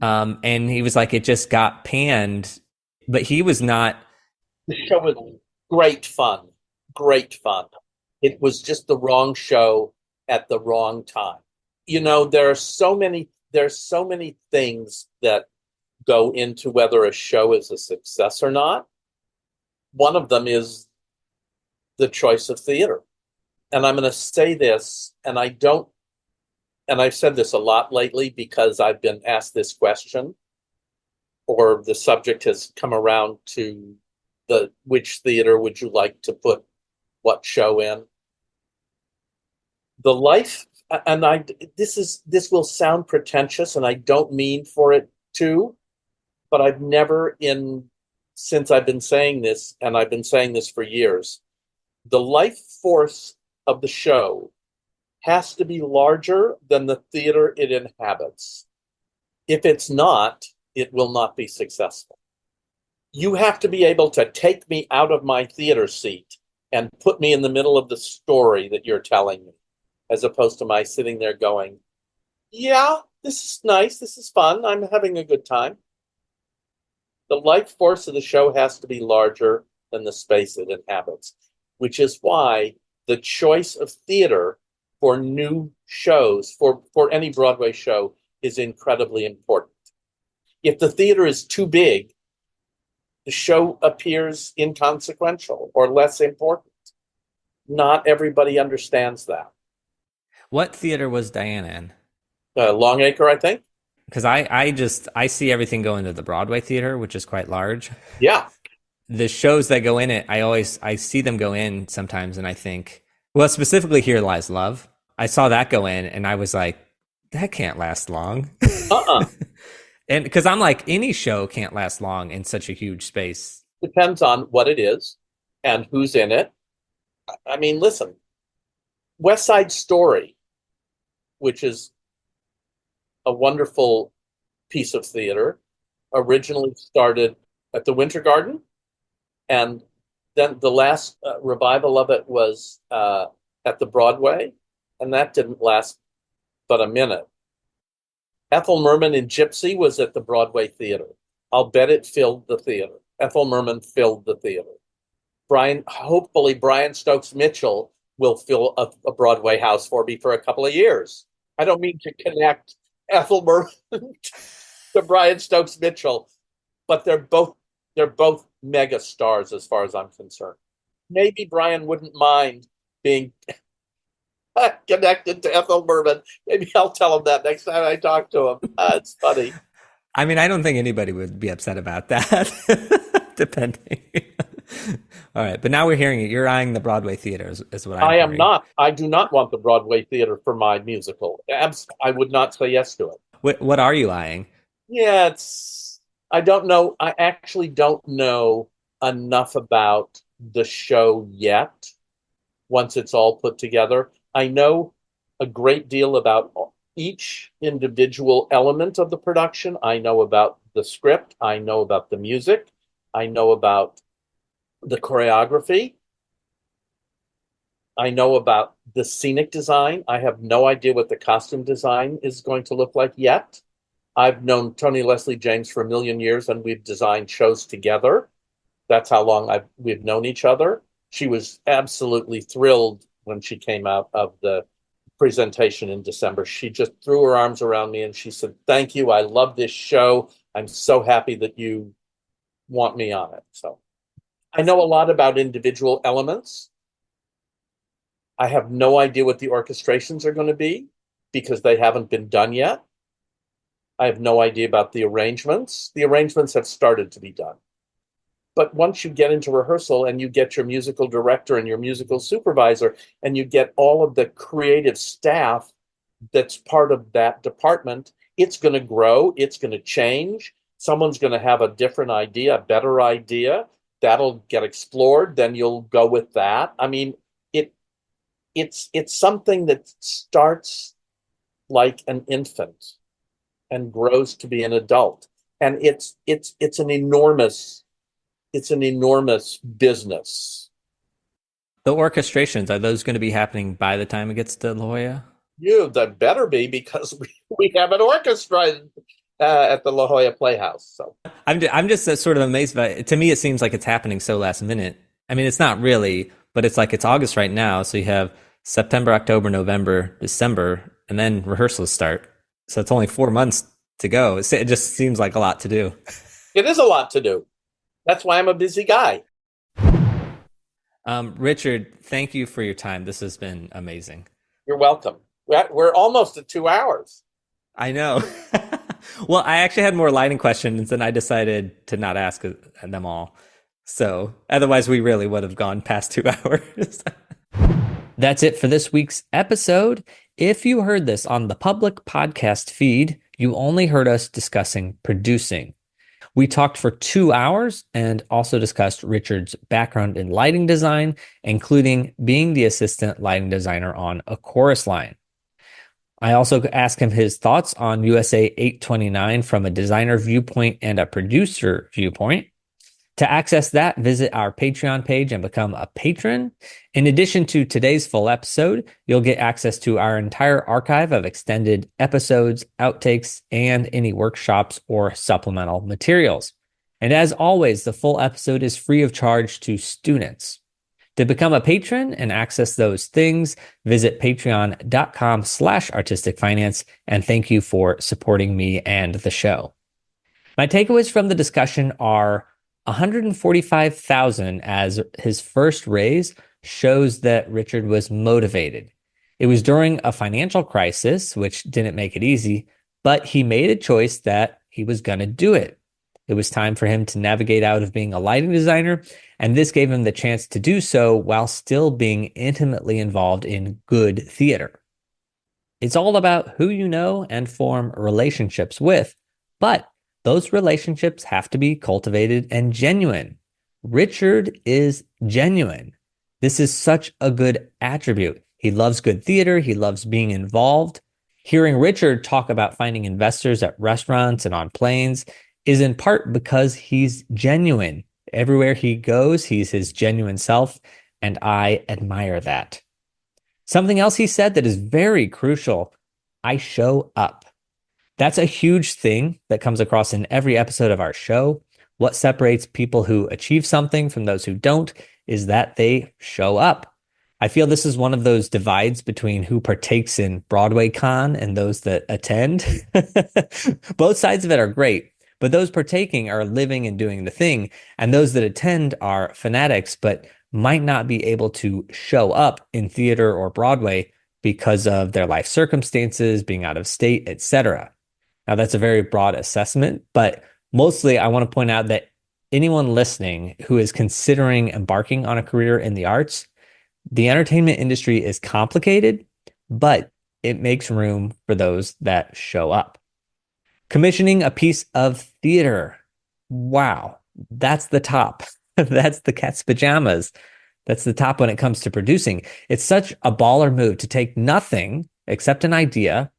And he was like, it just got panned, but he was not. The show was great fun. Great fun. It was just the wrong show at the wrong time. There's so many things that go into whether a show is a success or not. One of them is the choice of theater. And I'm going to say this, and I've said this a lot lately because I've been asked this question, or the subject has come around to which theater would you like to put what show in? The life, and this will sound pretentious, and I don't mean for it to, but I've never since I've been saying this, and I've been saying this for years, the life force of the show has to be larger than the theater it inhabits. If it's not, it will not be successful. You have to be able to take me out of my theater seat and put me in the middle of the story that you're telling me, as opposed to my sitting there going, yeah, this is nice, this is fun, I'm having a good time. The life force of the show has to be larger than the space it inhabits, which is why the choice of theater for new shows, for any Broadway show, is incredibly important. If the theater is too big, the show appears inconsequential or less important. Not everybody understands that. What theater was Diana in? Longacre, I think. Because I see everything go into the Broadway Theater, which is quite large. Yeah. The shows that go in it, I see them go in sometimes, and I think, well, specifically Here Lies Love. I saw that go in, and I was like, that can't last long. And because I'm like, any show can't last long in such a huge space. Depends on what it is and who's in it. I mean, listen, West Side Story, which is a wonderful piece of theater, originally started at the Winter Garden, and then the last revival of it was at the Broadway, and that didn't last but a minute. Ethel Merman in Gypsy was at the Broadway Theater. I'll bet it filled the theater. Ethel Merman filled the theater. Hopefully Brian Stokes Mitchell will fill a Broadway house for me for a couple of years. I don't mean to connect Ethel Merman to Brian Stokes Mitchell, but they're both mega stars as far as I'm concerned. Maybe Brian wouldn't mind being connected to Ethel Merman. Maybe I'll tell him that next time I talk to him. It's funny. I mean, I don't think anybody would be upset about that, depending. All right, but now we're hearing it. You're eyeing the Broadway Theater, is what I am hearing. not. I do not want the Broadway Theater for my musical. I would not say yes to it. What are you eyeing? Yeah, I don't know. I actually don't know enough about the show yet. Once it's all put together, I know a great deal about each individual element of the production. I know about the script. I know about the music. I know about the choreography. I know about the scenic design. I have no idea what the costume design is going to look like yet. I've known Toni Leslie James for a million years, and we've designed shows together. That's how long we've known each other. She was absolutely thrilled when she came out of the presentation in December. She just threw her arms around me and she said, "Thank you. I love this show. I'm so happy that you want me on it." So I know a lot about individual elements. I have no idea what the orchestrations are going to be because they haven't been done yet. I have no idea about the arrangements. The arrangements have started to be done. But once you get into rehearsal and you get your musical director and your musical supervisor and you get all of the creative staff that's part of that department, it's going to grow. It's going to change. Someone's going to have a different idea, a better idea. That'll get explored. Then you'll go with that. I mean, it's something that starts like an infant and grows to be an adult. And it's an enormous business. The orchestrations, are those going to be happening by the time it gets to La Jolla? That better be, because we have an orchestra at the La Jolla Playhouse. So I'm just sort of amazed by it. To me, it seems like it's happening so last minute. I mean, it's not really, but it's like it's August right now. So you have September, October, November, December, and then rehearsals start. So it's only 4 months to go. It just seems like a lot to do. It is a lot to do. That's why I'm a busy guy. Richard, thank you for your time. This has been amazing. You're welcome. We're almost at 2 hours. I know. Well, I actually had more lighting questions, and I decided to not ask them all. So otherwise, we really would have gone past 2 hours. That's it for this week's episode. If you heard this on the public podcast feed, you only heard us discussing producing. We talked for 2 hours and also discussed Richard's background in lighting design, including being the assistant lighting designer on A Chorus Line. I also asked him his thoughts on USA 829 from a designer viewpoint and a producer viewpoint. To access that, visit our Patreon page and become a patron. In addition to today's full episode, you'll get access to our entire archive of extended episodes, outtakes, and any workshops or supplemental materials. And as always, the full episode is free of charge to students. To become a patron and access those things, visit patreon.com/artisticfinance. And thank you for supporting me and the show. My takeaways from the discussion are 145,000 as his first raise shows that Richard was motivated. It was during a financial crisis, which didn't make it easy, but he made a choice that he was going to do it. It was time for him to navigate out of being a lighting designer, and this gave him the chance to do so while still being intimately involved in good theater. It's all about who you know and form relationships with, but those relationships have to be cultivated and genuine. Richard is genuine. This is such a good attribute. He loves good theater. He loves being involved. Hearing Richard talk about finding investors at restaurants and on planes is in part because he's genuine. Everywhere he goes, he's his genuine self, and I admire that. Something else he said that is very crucial: I show up. That's a huge thing that comes across in every episode of our show. What separates people who achieve something from those who don't is that they show up. I feel this is one of those divides between who partakes in Broadway Con and those that attend. Both sides of it are great, but those partaking are living and doing the thing, and those that attend are fanatics, but might not be able to show up in theater or Broadway because of their life circumstances, being out of state, etc. Now, that's a very broad assessment, but mostly I want to point out that anyone listening who is considering embarking on a career in the arts, the entertainment industry is complicated, but it makes room for those that show up. Commissioning a piece of theater. Wow, that's the top. That's the cat's pajamas. That's the top when it comes to producing. It's such a baller move to take nothing except an idea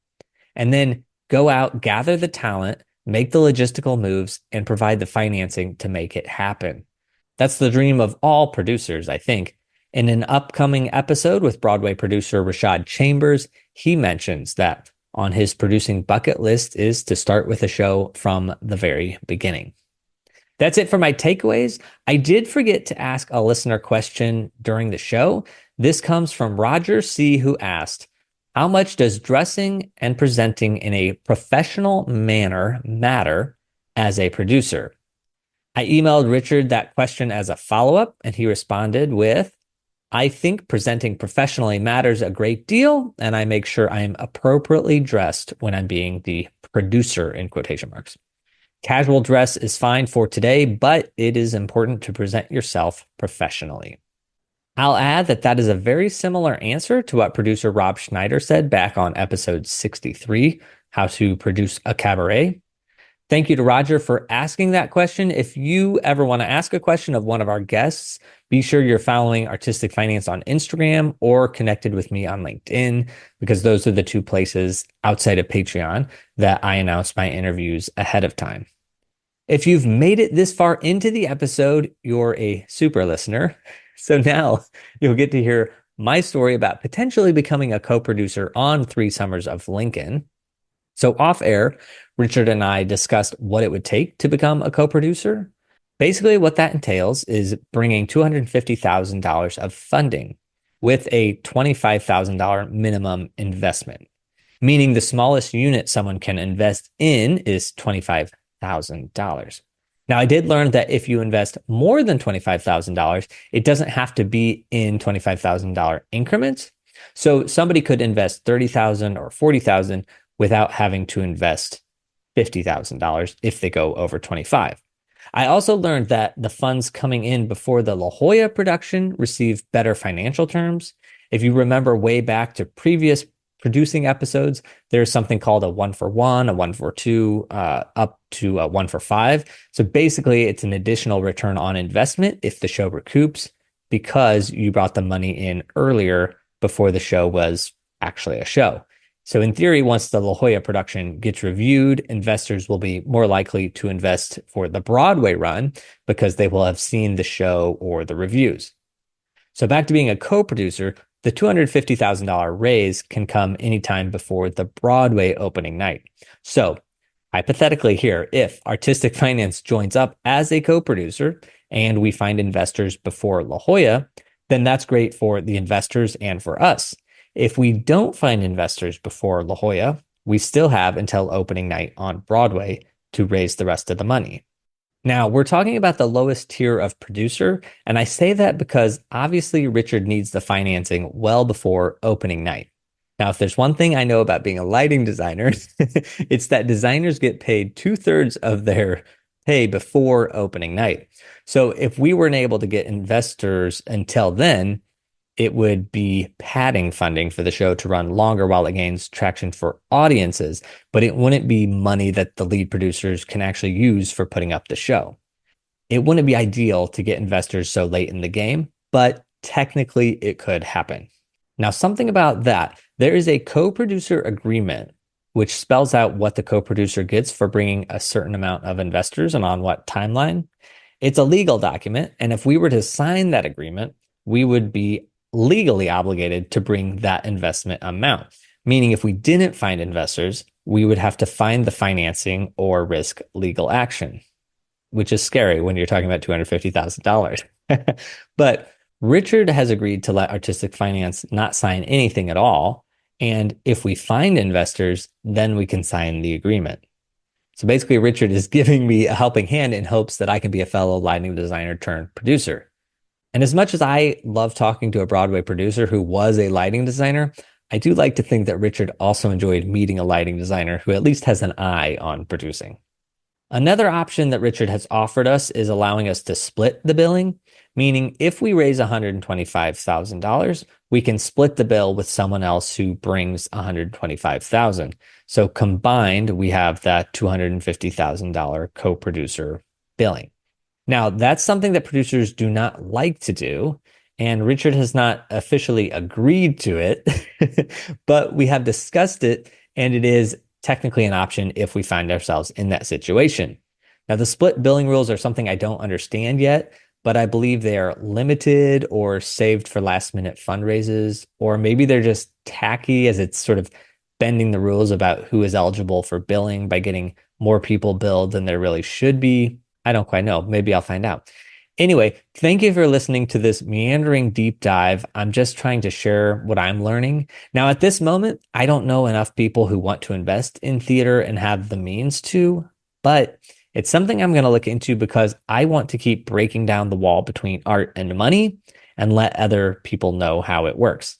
and then go out, gather the talent, make the logistical moves, and provide the financing to make it happen. That's the dream of all producers, I think. In an upcoming episode with Broadway producer Rashad Chambers, he mentions that on his producing bucket list is to start with a show from the very beginning. That's it for my takeaways. I did forget to ask a listener question during the show. This comes from Roger C., who asked, how much does dressing and presenting in a professional manner matter as a producer? I emailed Richard that question as a follow-up, and he responded with, I think presenting professionally matters a great deal, and I make sure I am appropriately dressed when I'm being the producer, in quotation marks. Casual dress is fine for today, but it is important to present yourself professionally. I'll add that that is a very similar answer to what producer Rob Schneider said back on episode 63, How to Produce a Cabaret. Thank you to Roger for asking that question. If you ever want to ask a question of one of our guests, be sure you're following Artistic Finance on Instagram or connected with me on LinkedIn, because those are the two places outside of Patreon that I announce my interviews ahead of time. If you've made it this far into the episode, you're a super listener. So now you'll get to hear my story about potentially becoming a co-producer on 3 Summers of Lincoln. So off air, Richard and I discussed what it would take to become a co-producer. Basically, what that entails is bringing $250,000 of funding with a $25,000 minimum investment, meaning the smallest unit someone can invest in is $25,000. Now, I did learn that if you invest more than $25,000, it doesn't have to be in $25,000 increments. So somebody could invest $30,000 or $40,000 without having to invest $50,000 if they go over 25. I also learned that the funds coming in before the La Jolla production receive better financial terms. If you remember way back to previous producing episodes, there's something called a 1-for-1, a 1-for-2, up to a 1-for-5. So basically, it's an additional return on investment if the show recoups, because you brought the money in earlier before the show was actually a show. So in theory, once the La Jolla production gets reviewed, investors will be more likely to invest for the Broadway run because they will have seen the show or the reviews. So back to being a co-producer, the $250,000 raise can come anytime before the Broadway opening night. So Hypothetically here, if Artistic Finance joins up as a co-producer and we find investors before La Jolla, then that's great for the investors and for us. If we don't find investors before La Jolla, we still have until opening night on Broadway to raise the rest of the money. Now, we're talking about the lowest tier of producer, and I say that because obviously Richard needs the financing well before opening night. Now, if there's one thing I know about being a lighting designer, it's that designers get paid 2/3 of their pay before opening night. So if we weren't able to get investors until then, it would be padding funding for the show to run longer while it gains traction for audiences, but it wouldn't be money that the lead producers can actually use for putting up the show. It wouldn't be ideal to get investors so late in the game, but technically it could happen. Now, something about that, there is a co-producer agreement which spells out what the co-producer gets for bringing a certain amount of investors and on what timeline. It's a legal document, and if we were to sign that agreement, we would be legally obligated to bring that investment amount. Meaning if we didn't find investors, we would have to find the financing or risk legal action, which is scary when you're talking about $250,000. But Richard has agreed to let Artistic Finance not sign anything at all. And if we find investors, then we can sign the agreement. So basically, Richard is giving me a helping hand in hopes that I can be a fellow lighting designer turned producer. And as much as I love talking to a Broadway producer who was a lighting designer, I do like to think that Richard also enjoyed meeting a lighting designer who at least has an eye on producing. Another option that Richard has offered us is allowing us to split the billing, meaning if we raise $125,000, we can split the bill with someone else who brings $125,000. So combined, we have that $250,000 co-producer billing. Now, that's something that producers do not like to do, and Richard has not officially agreed to it, but we have discussed it, and it is technically an option if we find ourselves in that situation. Now, the split billing rules are something I don't understand yet, but I believe they are limited or saved for last-minute fundraisers, or maybe they're just tacky as it's sort of bending the rules about who is eligible for billing by getting more people billed than there really should be. I don't quite know. Maybe I'll find out. Anyway, thank you for listening to this meandering deep dive. I'm just trying to share what I'm learning. Now, at this moment, I don't know enough people who want to invest in theater and have the means to, but it's something I'm going to look into because I want to keep breaking down the wall between art and money and let other people know how it works.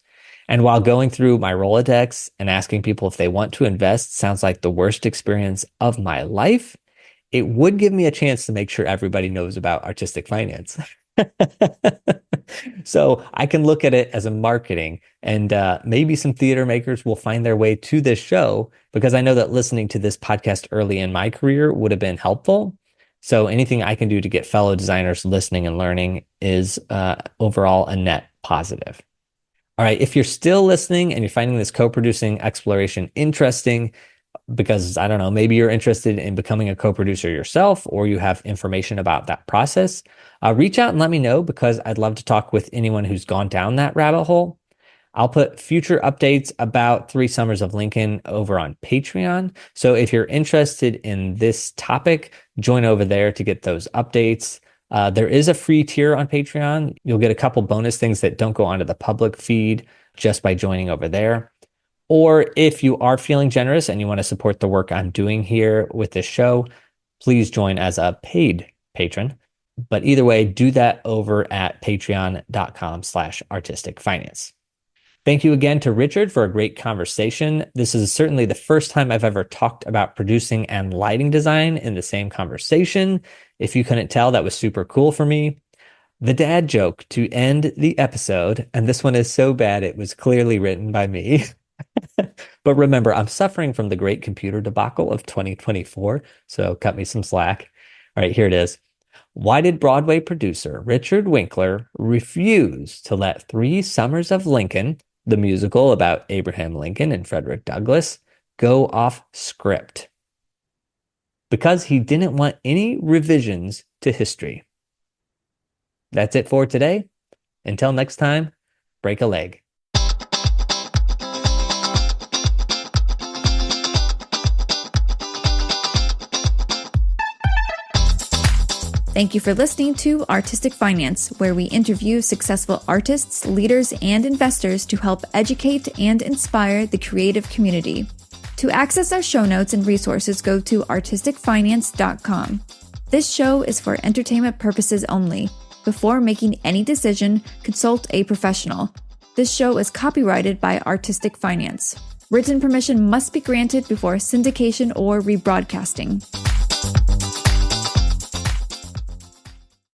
And while going through my Rolodex and asking people if they want to invest sounds like the worst experience of my life, it would give me a chance to make sure everybody knows about Artistic Finance. So I can look at it as a marketing, and maybe some theater makers will find their way to this show because I know that listening to this podcast early in my career would have been helpful. So anything I can do to get fellow designers listening and learning is overall a net positive. All right, if you're still listening and you're finding this co-producing exploration interesting, because I don't know, maybe you're interested in becoming a co-producer yourself, or you have information about that process, reach out and let me know because I'd love to talk with anyone who's gone down that rabbit hole. I'll put future updates about 3 Summers of Lincoln over on Patreon. So if you're interested in this topic, join over there to get those updates. There is a free tier on Patreon. You'll get a couple bonus things that don't go onto the public feed just by joining over there. Or if you are feeling generous and you want to support the work I'm doing here with this show, please join as a paid patron. But either way, do that over at patreon.com/artisticfinance. Thank you again to Richard for a great conversation. This is certainly the first time I've ever talked about producing and lighting design in the same conversation. If you couldn't tell, that was super cool for me. The dad joke to end the episode, and this one is so bad it was clearly written by me. But remember, I'm suffering from the great computer debacle of 2024, so cut me some slack. All right, here it is. Why did Broadway producer Richard Winkler refuse to let 3 Summers of Lincoln, the musical about Abraham Lincoln and Frederick Douglass, go off script? Because he didn't want any revisions to history. That's it for today. Until next time, break a leg. Thank you for listening to Artistic Finance, where we interview successful artists, leaders, and investors to help educate and inspire the creative community. To access our show notes and resources, go to artisticfinance.com. This show is for entertainment purposes only. Before making any decision, consult a professional. This show is copyrighted by Artistic Finance. Written permission must be granted before syndication or rebroadcasting.